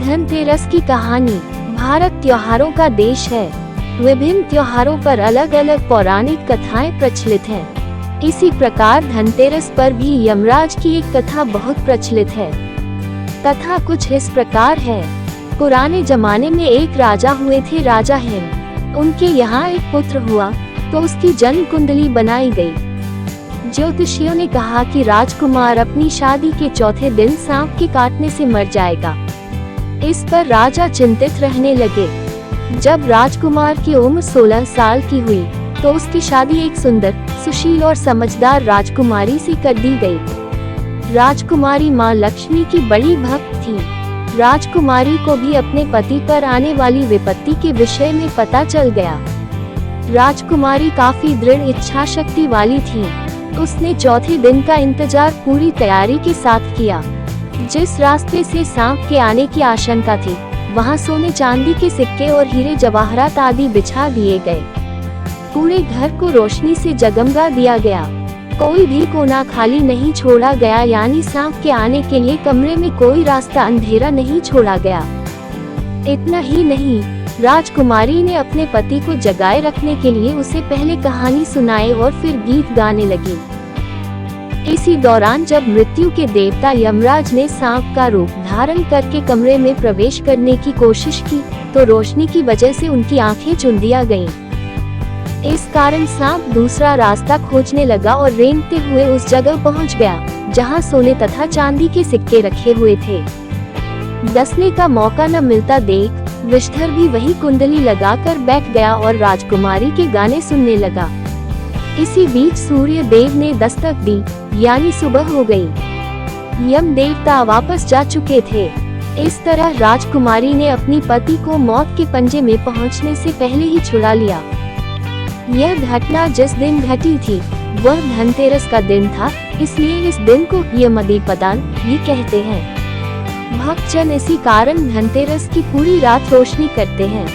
धनतेरस की कहानी। भारत त्योहारों का देश है। विभिन्न त्योहारों पर अलग अलग पौराणिक कथाएं प्रचलित हैं। इसी प्रकार धनतेरस पर भी यमराज की एक कथा बहुत प्रचलित है। कथा कुछ इस प्रकार है। पुराने जमाने में एक राजा हुए थे, राजा हेम। उनके यहाँ एक पुत्र हुआ तो उसकी जन्म कुंडली बनाई गई। ज्योतिषियों ने कहा कि राजकुमार अपनी शादी के चौथे दिन सांप के काटने से मर जाएगा। इस पर राजा चिंतित रहने लगे। जब राजकुमार की उम्र 16 साल की हुई तो उसकी शादी एक सुंदर, सुशील और समझदार राजकुमारी से कर दी गई। राजकुमारी माँ लक्ष्मी की बड़ी भक्त थी। राजकुमारी को भी अपने पति पर आने वाली विपत्ति के विषय में पता चल गया। राजकुमारी काफी दृढ़ इच्छा शक्ति वाली थी। उसने चौथे दिन का इंतजार पूरी तैयारी के साथ किया। जिस रास्ते से सांप के आने की आशंका थी, वहां सोने चांदी के सिक्के और हीरे जवाहरात आदि बिछा दिए गए। पूरे घर को रोशनी से जगमगा दिया गया। कोई भी कोना खाली नहीं छोड़ा गया, यानी सांप के आने के लिए कमरे में कोई रास्ता अंधेरा नहीं छोड़ा गया। इतना ही नहीं, राजकुमारी ने अपने पति को जगाए रखने के लिए उसे पहले कहानी सुनाई और फिर गीत गाने लगी। इसी दौरान जब मृत्यु के देवता यमराज ने सांप का रूप धारण करके कमरे में प्रवेश करने की कोशिश की तो रोशनी की वजह से उनकी आंखें चुंदिया गईं। इस कारण सांप दूसरा रास्ता खोजने लगा और रेंगते हुए उस जगह पहुंच गया जहां सोने तथा चांदी के सिक्के रखे हुए थे। डसने का मौका न मिलता देख विषधर भी वही कुंडली लगाकर बैठ गया और राजकुमारी के गाने सुनने लगा। इसी बीच सूर्य देव ने दस्तक दी, यानी सुबह हो गई। यम देवता वापस जा चुके थे। इस तरह राजकुमारी ने अपनी पति को मौत के पंजे में पहुंचने से पहले ही छुड़ा लिया। यह घटना जिस दिन घटी थी वह धनतेरस का दिन था, इसलिए इस दिन को यमदीपदान भी कहते हैं। भक्तजन इसी कारण धनतेरस की पूरी रात रोशनी करते हैं।